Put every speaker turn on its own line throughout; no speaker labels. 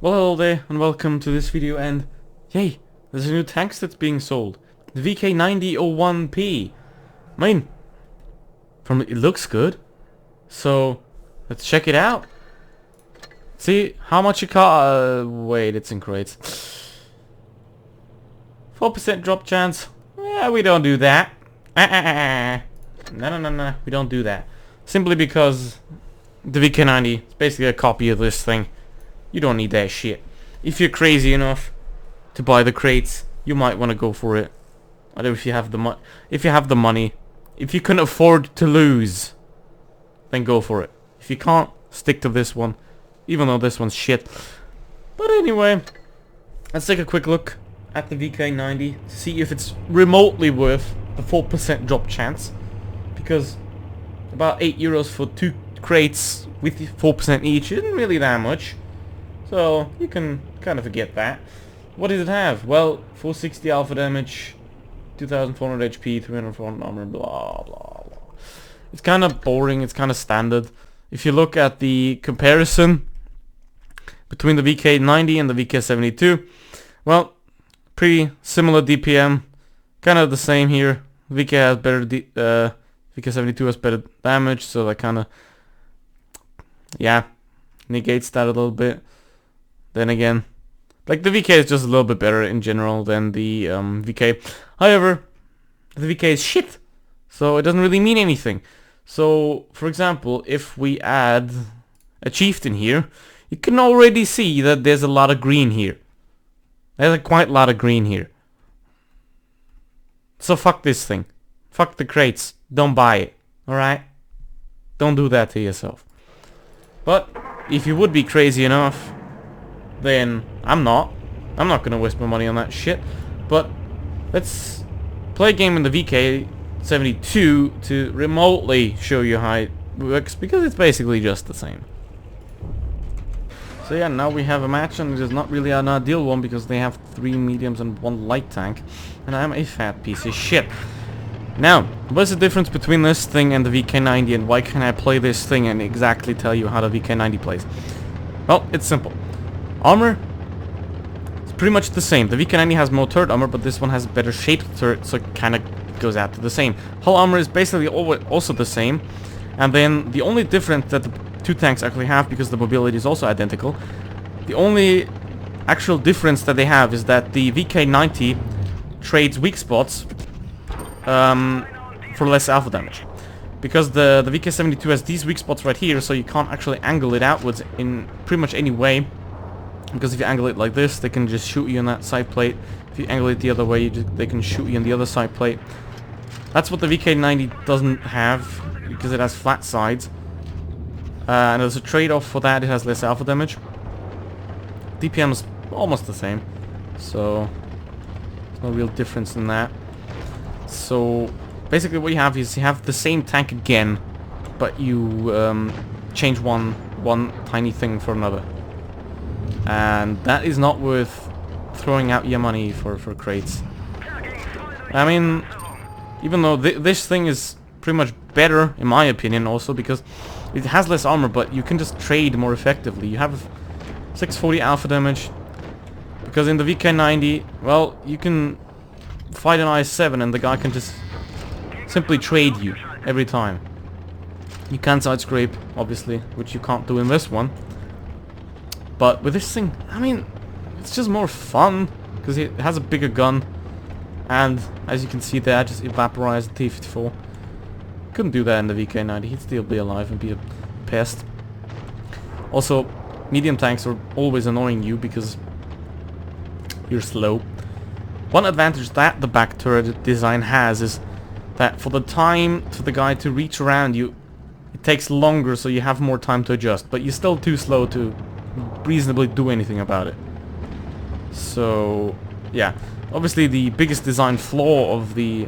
Well, hello there and welcome to this video, and yay, there's a new tank that's being sold. The VK9001P. I mean, it looks good. So, let's check it out. See how much it costs. Wait, it's in crates. 4% drop chance. Yeah, we don't do that. No, we don't do that. Simply because the VK90 is basically a copy of this thing. You don't need that shit. If you're crazy enough to buy the crates, you might want to go for it. I don't know if you have the money. If you can afford to lose, then go for it. If you can't, stick to this one, even though this one's shit. But anyway, let's take a quick look at the VK90 to see if it's remotely worth the 4% drop chance. Because about €8 for 2 crates with 4% each isn't really that much. So you can kind of forget that. What does it have? Well, 460 alpha damage, 2400 HP, 304 armor, blah blah blah. It's kind of boring, it's kind of standard. If you look at the comparison between the VK90 and the VK72, well, pretty similar DPM, kind of the same here. VK has better VK72 has better damage, so that kind of, yeah, negates that a little bit. Then again, like the VK is just a little bit better in general than the VK. However, the VK is shit, so it doesn't really mean anything. So, for example, if we add a chieftain here, you can already see that there's a lot of green here. There's quite a lot of green here. So fuck this thing. Fuck the crates. Don't buy it. Alright? Don't do that to yourself. But if you would be crazy enough, then I'm not gonna waste my money on that shit. But let's play a game in the VK72 to remotely show you how it works, because it's basically just the same. So yeah, now we have a match, and it is not really an ideal one because they have 3 mediums and 1 light tank, and I'm a fat piece of shit. Now, what's the difference between this thing and the VK90, and why can I play this thing and exactly tell you how the VK90 plays? Well, it's simple. Armor is pretty much the same. The VK90 has more turret armor, but this one has better shaped turret, so it kind of goes out to the same. Hull armor is basically also the same, and then the only difference that the 2 tanks actually have, because the mobility is also identical, the only actual difference that they have is that the VK90 trades weak spots for less alpha damage. Because the VK72 has these weak spots right here, so you can't actually angle it outwards in pretty much any way. Because if you angle it like this, they can just shoot you on that side plate. If you angle it the other way, they can shoot you on the other side plate. That's what the VK90 doesn't have, because it has flat sides. And there's a trade-off for that, it has less alpha damage. DPM is almost the same, so there's no real difference in that. So basically what you have is you have the same tank again, but you change one tiny thing for another. And that is not worth throwing out your money for crates. I mean, even though this thing is pretty much better, in my opinion, also because it has less armor, but you can just trade more effectively. You have 640 alpha damage, because in the VK90, well, you can fight an IS-7 and the guy can just simply trade you every time. You can side scrape, obviously, which you can't do in this one. But with this thing, I mean, it's just more fun, because it has a bigger gun. And, as you can see there, I just evaporized the T-54. Couldn't do that in the VK90, he'd still be alive and be a pest. Also, medium tanks are always annoying you, because you're slow. One advantage that the back turret design has is that for the time for the guy to reach around you, it takes longer, so you have more time to adjust. But you're still too slow to reasonably do anything about it. So yeah, obviously the biggest design flaw of the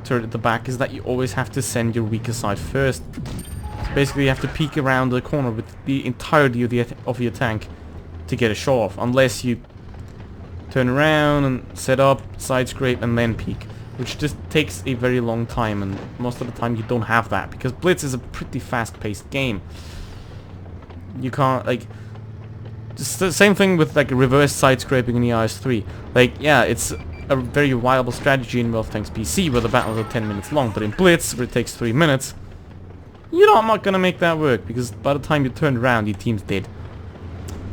turret at the back is that you always have to send your weaker side first. So basically you have to peek around the corner with the entirety of your tank to get a shot off, unless you turn around and set up, side scrape, and then peek, which just takes a very long time, and most of the time you don't have that, because Blitz is a pretty fast-paced game. You can't, like... It's the same thing with, like, reverse side scraping in the IS-3. Like, yeah, it's a very viable strategy in World of Tanks PC, where the battles are 10 minutes long, but in Blitz, where it takes 3 minutes, you know I'm not gonna make that work, because by the time you turn around, your team's dead.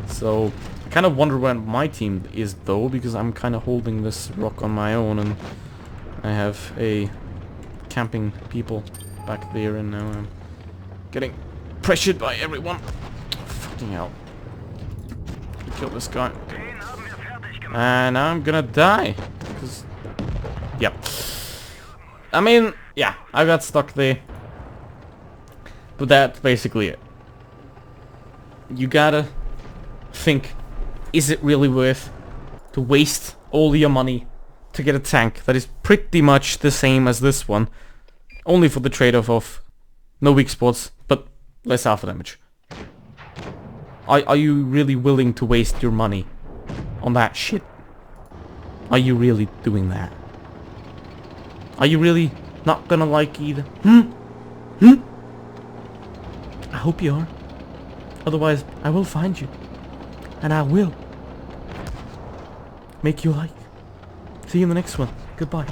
So, I kind of wonder where my team is, though, because I'm kind of holding this rock on my own, and I have a camping people back there, and now I'm getting pressured by everyone. Fucking hell. Kill this guy. And I'm gonna die. Cause, yep. I mean, yeah, I got stuck there. But that's basically it. You gotta think, is it really worth to waste all your money to get a tank that is pretty much the same as this one, only for the trade-off of no weak spots, but less alpha damage? Are you really willing to waste your money on that shit? Are you really doing that? Are you really not gonna like either? I hope you are. Otherwise, I will find you. And I will make you like. See you in the next one. Goodbye.